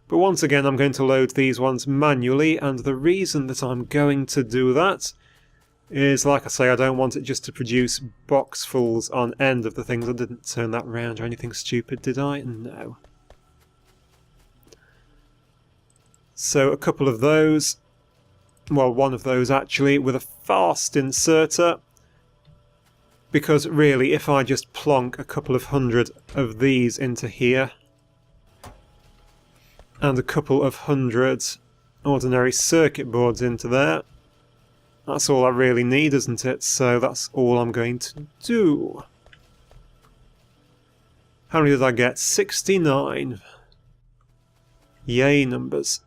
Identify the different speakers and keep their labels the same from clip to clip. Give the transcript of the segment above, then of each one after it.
Speaker 1: But once again, I'm going to load these ones manually, and the reason that I'm going to do that is, like I say, I don't want it just to produce boxfuls on end of the things. I didn't turn that round or anything stupid, did I? No. So a couple of those, well, one of those actually, with a fast inserter, because really, if I just plonk a couple of hundred of these into here, and a couple of hundred ordinary circuit boards into there, that's all I really need, isn't it? So that's all I'm going to do. How many did I get? 69. Yay numbers.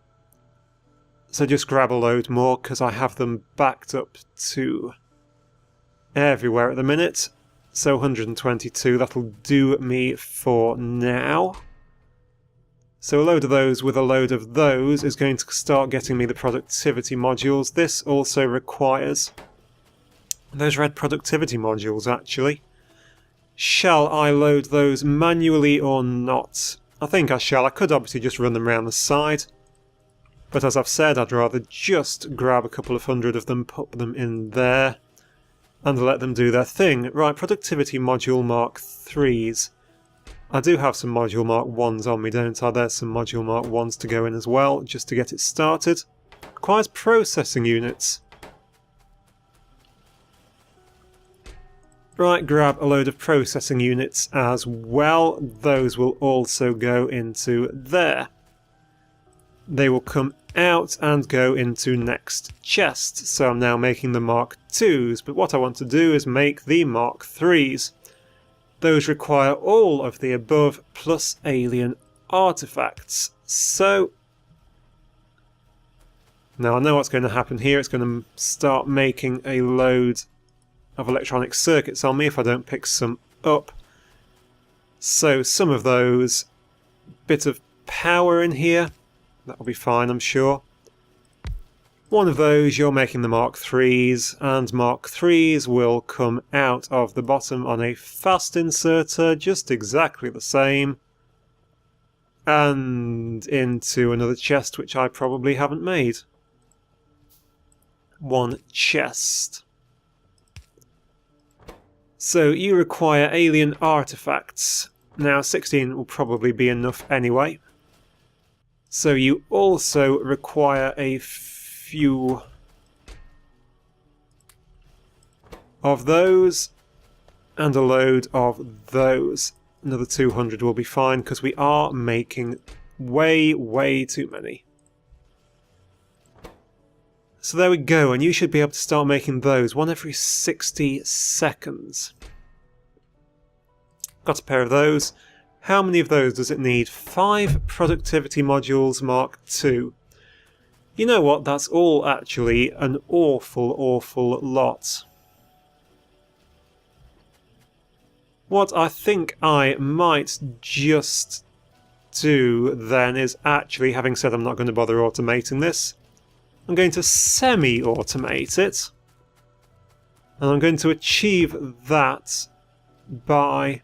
Speaker 1: So just grab a load more, because I have them backed up to everywhere at the minute. So 122, that'll do me for now. So a load of those with a load of those is going to start getting me the productivity modules. This also requires those red productivity modules, actually. Shall I load those manually or not? I think I shall. I could obviously just run them around the side. But as I've said, I'd rather just grab a couple of hundred of them, put them in there, and let them do their thing. Right, productivity module Mark 3s. I do have some module Mark 1s on me, don't I? There's some module Mark 1s to go in as well, just to get it started. Requires processing units. Right, grab a load of processing units as well. Those will also go into there. They will come out and go into next chest. So I'm now making the Mark 2s, but what I want to do is make the Mark 3s. Those require all of the above plus alien artifacts. So now I know what's going to happen here. It's going to start making a load of electronic circuits on me if I don't pick some up. So some of those, bit of power in here, that'll be fine, I'm sure. One of those, you're making the Mark 3s, and Mark 3s will come out of the bottom on a fast inserter, just exactly the same, and into another chest which I probably haven't made. One chest. So you require alien artifacts. Now 16 will probably be enough anyway. So you also require a few of those and a load of those. Another 200 will be fine because we are making way too many. So there we go, and you should be able to start making those, one every 60 seconds. Got a pair of those. How many of those does it need? 5 productivity modules Mark II. You know what, that's all actually an awful lot. What I think I might just do then is actually, having said I'm not going to bother automating this, I'm going to semi-automate it. And I'm going to achieve that by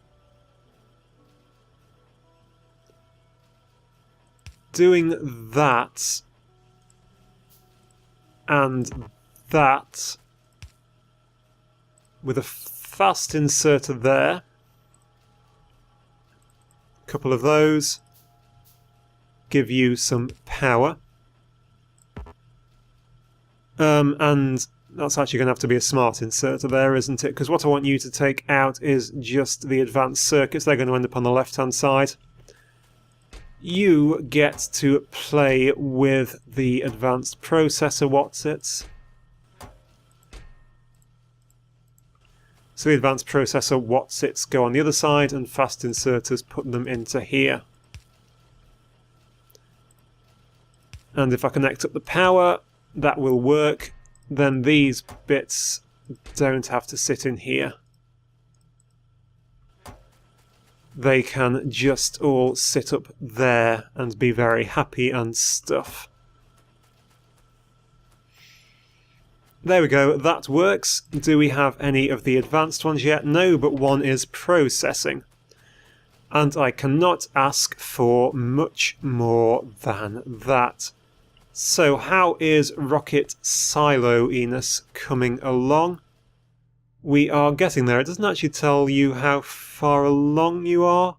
Speaker 1: doing that and that with a fast inserter there. A couple of those give you some power. And that's actually going to have to be a smart inserter there, isn't it? Because what I want you to take out is just the advanced circuits. They're going to end up on the left-hand side. You get to play with the advanced processor Watsits. So the advanced processor Watsits go on the other side, and fast inserters put them into here. And if I connect up the power, that will work. Then these bits don't have to sit in here. They can just all sit up there and be very happy and stuff. There we go, that works. Do we have any of the advanced ones yet? No, but one is processing. And I cannot ask for much more than that. So how is Rocket Silo Enos coming along? We are getting there. It doesn't actually tell you how far along you are.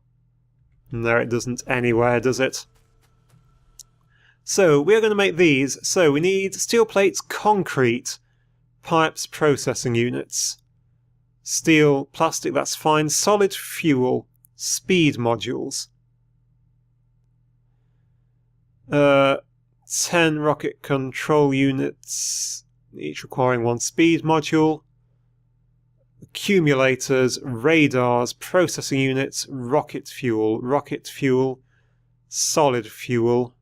Speaker 1: No, it doesn't anywhere, does it? So we are going to make these. So we need steel plates, concrete, pipes, processing units. Steel, plastic, that's fine. Solid fuel, speed modules. 10 rocket control units, each requiring 1 speed module. Accumulators, radars, processing units, rocket fuel, solid fuel,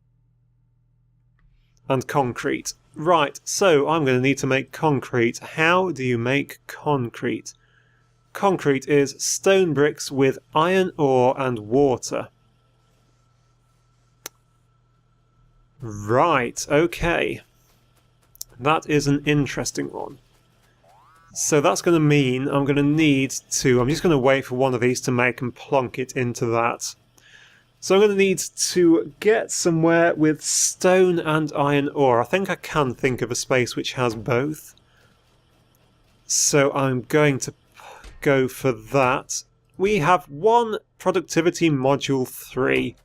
Speaker 1: and concrete. Right, so I'm going to need to make concrete. How do you make concrete? Concrete is stone bricks with iron ore and water. Right, okay. That is an interesting one. So that's going to mean I'm going to need to... I'm just going to wait for one of these to make and plonk it into that. So I'm going to need to get somewhere with stone and iron ore. I think I can think of a space which has both. So I'm going to go for that. We have 1 productivity module 3.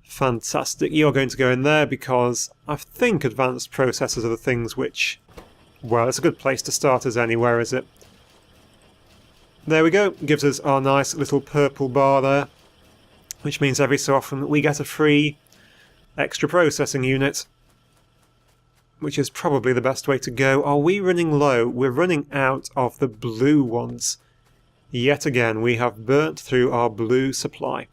Speaker 1: Fantastic. You're going to go in there because I think advanced processors are the things which... Well, it's a good place to start as anywhere, is it? There we go. Gives us our nice little purple bar there, which means every so often we get a free extra processing unit, which is probably the best way to go. Are we running low? We're running out of the blue ones. Yet again, we have burnt through our blue supply.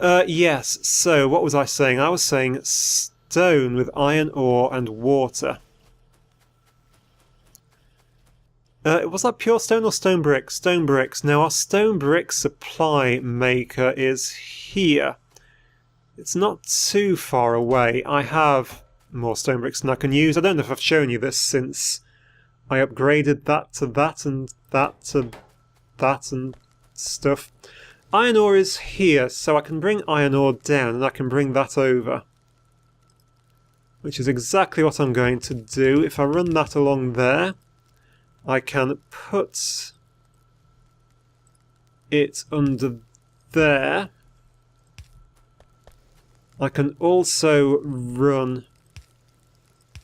Speaker 1: Yes, so what was I saying? I was saying stone with iron ore and water. Was that pure stone or stone bricks? Stone bricks. Now, our stone brick supply maker is here. It's not too far away. I have more stone bricks than I can use. I don't know if I've shown you this since I upgraded that to that and that to that and stuff. Iron ore is here, so I can bring iron ore down and I can bring that over. Which is exactly what I'm going to do. If I run that along there, I can put it under there. I can also run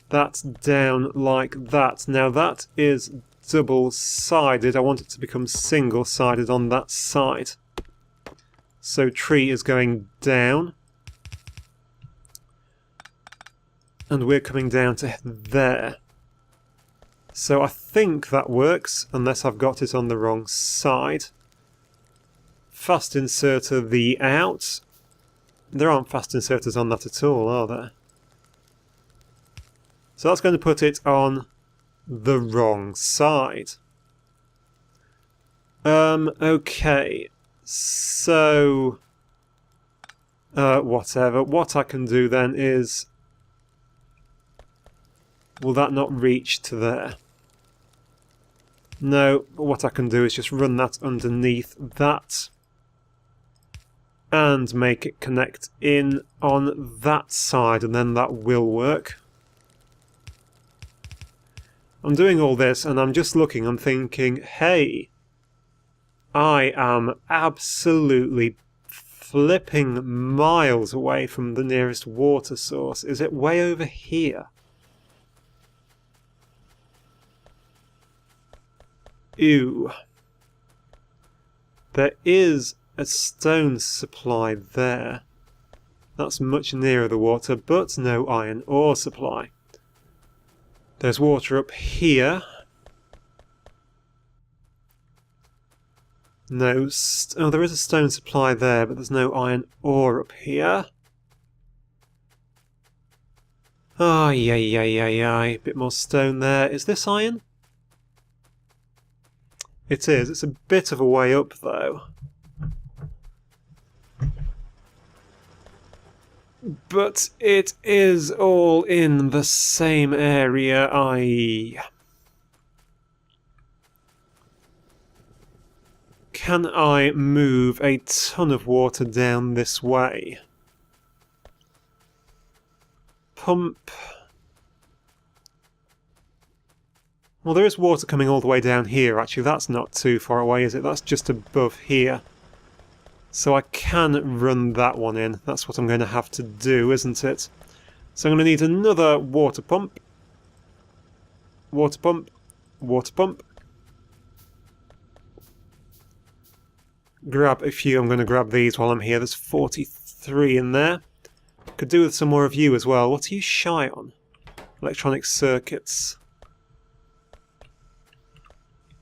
Speaker 1: that down like that. Now that is double-sided. I want it to become single-sided on that side. So tree is going down. And we're coming down to there. So I think that works, unless I've got it on the wrong side. Fast inserter the out. There aren't fast inserters on that at all, are there? So that's going to put it on the wrong side. Okay. So... whatever. What I can do then is... Will that not reach to there? No, but what I can do is just run that underneath that and make it connect in on that side, and then that will work. I'm doing all this and I'm just looking, I'm thinking, hey, I am absolutely flipping miles away from the nearest water source. Is it way over here? Ew. There is a stone supply there. That's much nearer the water, but no iron ore supply. There's water up here. No, oh, there is a stone supply there, but there's no iron ore up here. Oh, yay. Bit more stone there. Is this iron? It is. It's a bit of a way up, though. But it is all in the same area. can I move a ton of water down this way? Pump. Well, there is water coming all the way down here, actually. That's not too far away, is it? That's just above here. So I can run that one in. That's what I'm going to have to do, isn't it? So I'm going to need another water pump. Water pump. Water pump. Grab a few. I'm going to grab these while I'm here. There's 43 in there. Could do with some more of you as well. What are you shy on? Electronic circuits.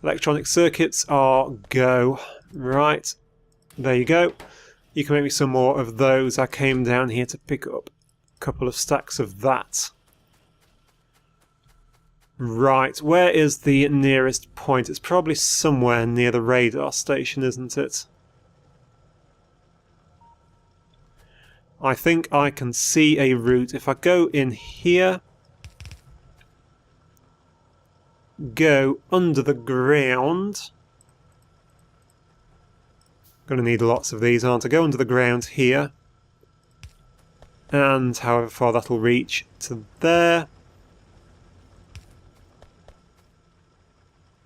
Speaker 1: Electronic circuits are go. Right. There you go. You can make me some more of those. I came down here to pick up a couple of stacks of that. Right. Where is the nearest point? It's probably somewhere near the radar station, isn't it? I think I can see a route. If I go in here, go under the ground. Going to need lots of these, aren't I? Go under the ground here. And however far that'll reach to there.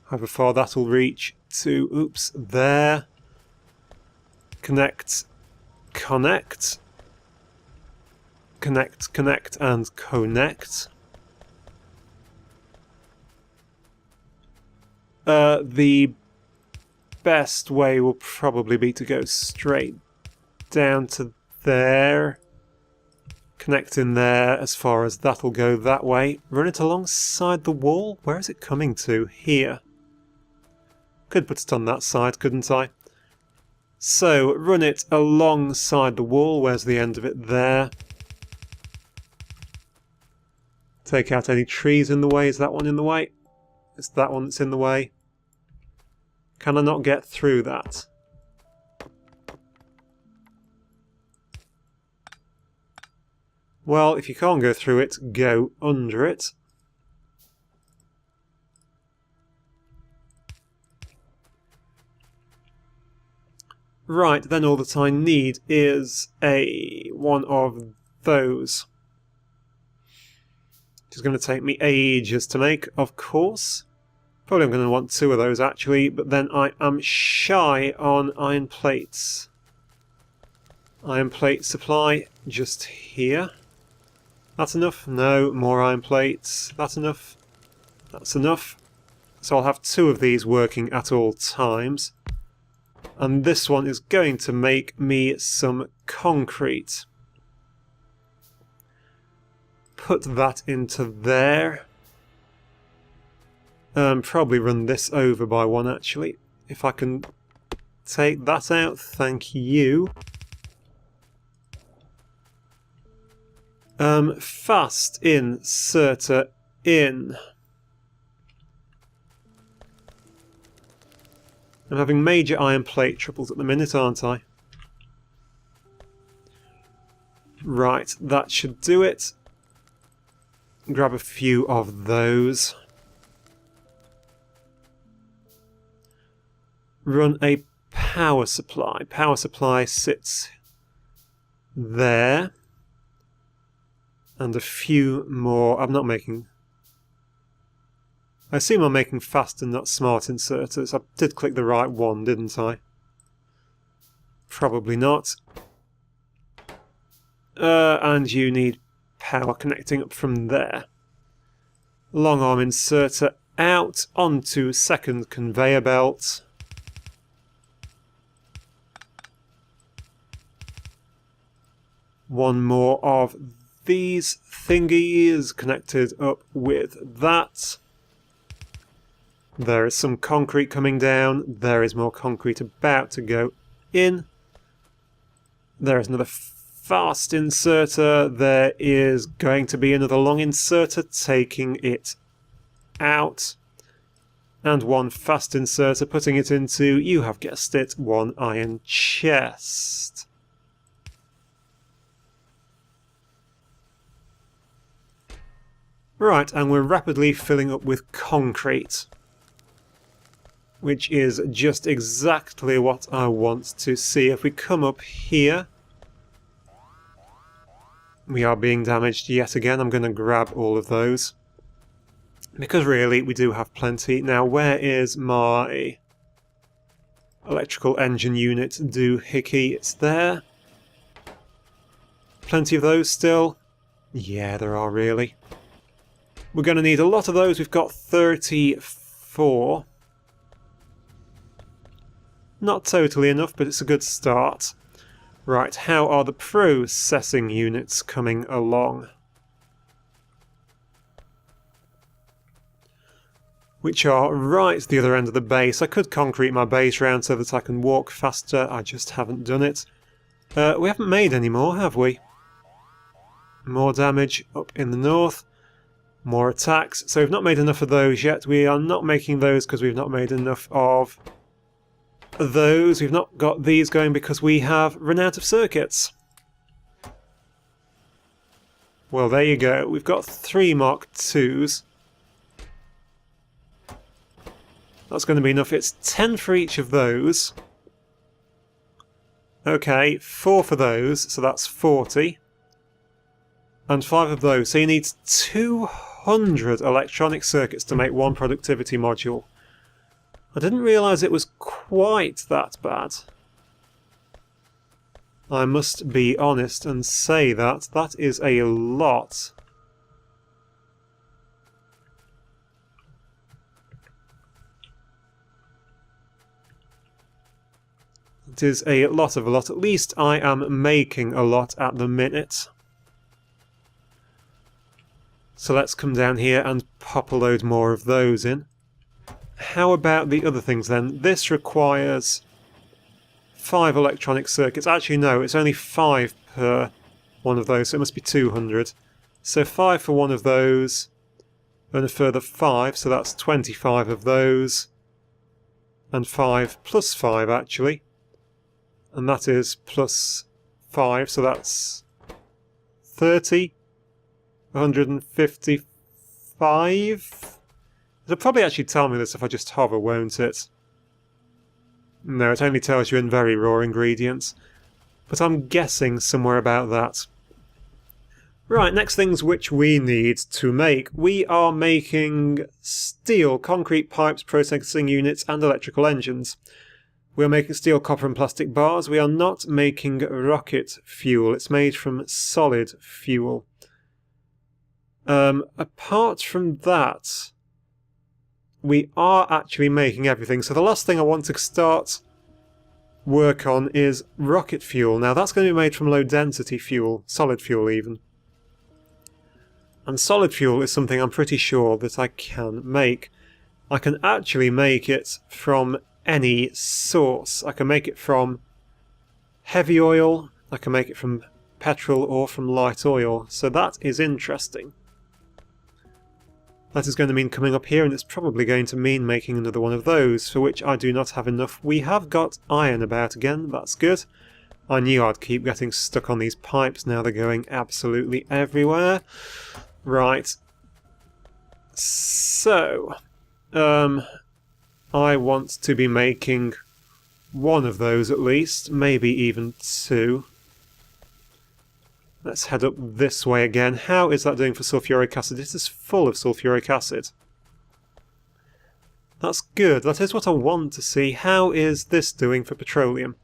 Speaker 1: However far that'll reach to, oops, there. Connect, connect. Connect, connect, and connect. The best way will probably be to go straight down to there. Connect in there as far as that'll go that way. Run it alongside the wall? Where is it coming to? Here. Could put it on that side, couldn't I? So, run it alongside the wall. Where's the end of it? There. Take out any trees in the way. Is that one in the way? It's that one that's in the way. Can I not get through that? Well, if you can't go through it, go under it. Right, then all that I need is one of those. Which is going to take me ages to make, of course. Probably I'm going to want two of those, actually, but then I am shy on iron plates. Iron plate supply just here. That's enough? No, more iron plates. That's enough? That's enough. So I'll have two of these working at all times. And this one is going to make me some concrete. Put that into there. Probably run this over by one, actually. If I can take that out, thank you. Fast inserter in. I'm having major iron plate troubles at the minute, aren't I? Right, that should do it. Grab a few of those. Run a power supply. Power supply sits there. And a few more. I'm not making... I assume I'm making fast and not smart inserters. I did click the right one, didn't I? Probably not. And you need power connecting up from there. Long arm inserter out onto second conveyor belt. One more of these thingies connected up with that. There is some concrete coming down. There is more concrete about to go in. There is another fast inserter. There is going to be another long inserter taking it out. And one fast inserter putting it into, you have guessed it, one iron chest. Right, and we're rapidly filling up with concrete. which is just exactly what I want to see. If we come up here, we are being damaged yet again. I'm going to grab all of those, because really we do have plenty. Now, where is my electrical engine unit doohickey? It's there. Plenty of those still. Yeah, there are really. We're going to need a lot of those. We've got 34. Not totally enough, but it's a good start. Right, how are the processing units coming along? Which are right at the other end of the base. I could concrete my base round so that I can walk faster. I just haven't done it. We haven't made any more, have we? More damage up in the north. More attacks. So we've not made enough of those yet. We are not making those because we've not made enough of those. We've not got these going because we have run out of circuits. Well, there you go. We've got 3 Mark IIs. That's going to be enough. It's 10 for each of those. Okay, 4 for those, so that's 40. And 5 of those. So you need 200 electronic circuits to make 1 productivity module. I didn't realise it was quite that bad. I must be honest and say that. That is a lot. It is a lot of a lot. At least I am making a lot at the minute. So let's come down here and pop a load more of those in. How about the other things then? This requires 5 electronic circuits. Actually, no, it's only 5 per one of those, so it must be 200. So 5 for one of those, and a further 5, so that's 25 of those. And 5 plus 5, actually. And that is plus 5, so that's 30. 155? It'll probably actually tell me this if I just hover, won't it? No, it only tells you in very raw ingredients. But I'm guessing somewhere about that. Right, next things which we need to make. We are making steel, concrete pipes, processing units, and electrical engines. We are making steel, copper, and plastic bars. We are not making rocket fuel. It's made from solid fuel. Apart from that, we are actually making everything. So the last thing I want to start work on is rocket fuel. Now that's going to be made from low density fuel, solid fuel even. And solid fuel is something I'm pretty sure that I can make. I can actually make it from any source. I can make it from heavy oil, I can make it from petrol or from light oil. So that is interesting. That is going to mean coming up here, and it's probably going to mean making another one of those, for which I do not have enough. We have got iron about again, that's good. I knew I'd keep getting stuck on these pipes, now they're going absolutely everywhere. Right. So, I want to be making one of those at least, maybe even 2. Let's head up this way again. How is that doing for sulfuric acid? It is full of sulfuric acid. That's good. That is what I want to see. How is this doing for petroleum?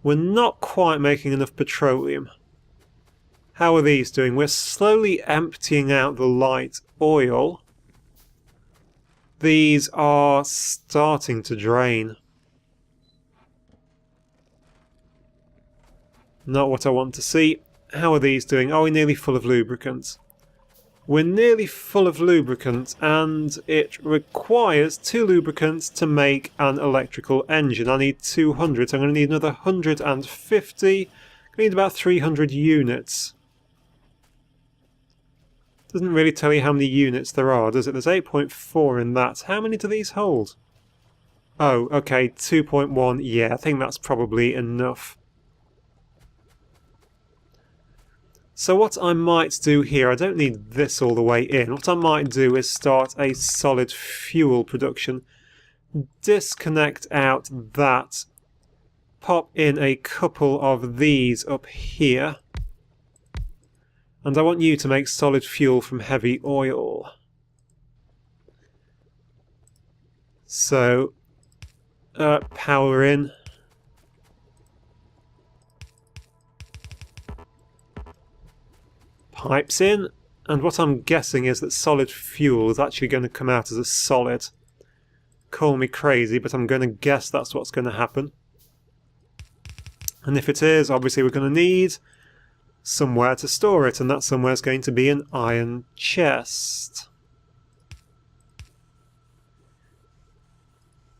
Speaker 1: We're not quite making enough petroleum. How are these doing? We're slowly emptying out the light oil. These are starting to drain. Not what I want to see. How are these doing? Are we nearly full of lubricant? We're nearly full of lubricant, and it requires 2 lubricants to make an electrical engine. I need 200, so I'm going to need another 150. I need about 300 units. Doesn't really tell you how many units there are, does it? There's 8.4 in that. How many do these hold? Oh, okay, 2.1. Yeah, I think that's probably enough. So what I might do here, I don't need this all the way in, what I might do is start a solid fuel production, disconnect out that, pop in a couple of these up here, and I want you to make solid fuel from heavy oil. So, power in. Pipes in, and what I'm guessing is that solid fuel is actually going to come out as a solid. Call me crazy, but I'm going to guess that's what's going to happen. And if it is, obviously we're going to need somewhere to store it, and that somewhere is going to be an iron chest.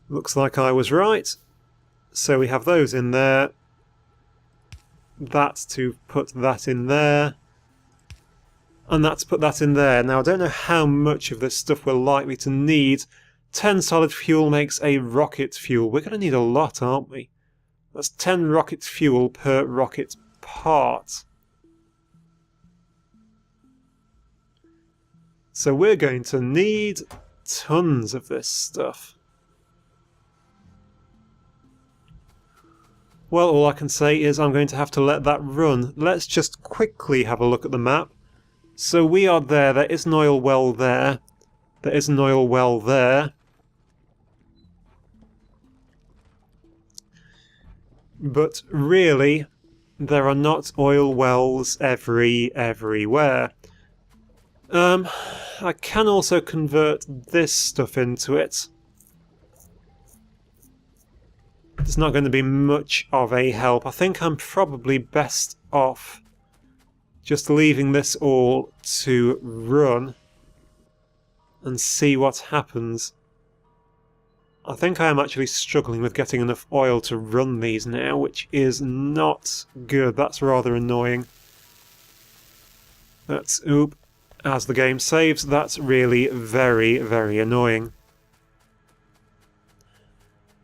Speaker 1: Looks like I was right. So we have those in there. That's to put that in there. And that's put that in there. Now I don't know how much of this stuff we're likely to need. 10 solid fuel makes a rocket fuel. We're going to need a lot, aren't we? That's 10 rocket fuel per rocket part. So we're going to need tons of this stuff. Well, all I can say is I'm going to have to let that run. Let's just quickly have a look at the map. So we are there. There is an oil well there. There is an oil well there. But really, there are not oil wells everywhere. I can also convert this stuff into it. It's not going to be much of a help. I think I'm probably best off just leaving this all to run and see what happens. I think I am actually struggling with getting enough oil to run these now, which is not good. That's rather annoying. That's, oop, as the game saves, that's really very annoying.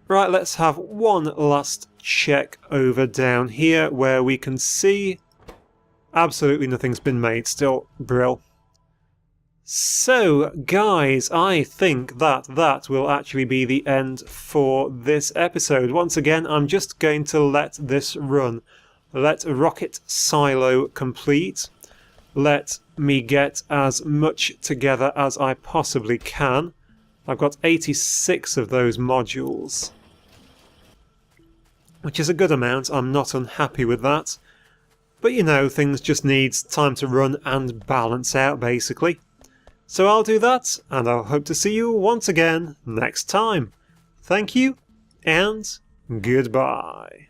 Speaker 1: Right, let's have one last check over down here where we can see absolutely nothing's been made still. Brill. So, guys, I think that will actually be the end for this episode. Once again, I'm just going to let this run. Let Rocket Silo complete. Let me get as much together as I possibly can. I've got 86 of those modules, which is a good amount. I'm not unhappy with that. But you know, things just need time to run and balance out, basically. So I'll do that, and I'll hope to see you once again next time. Thank you, and goodbye.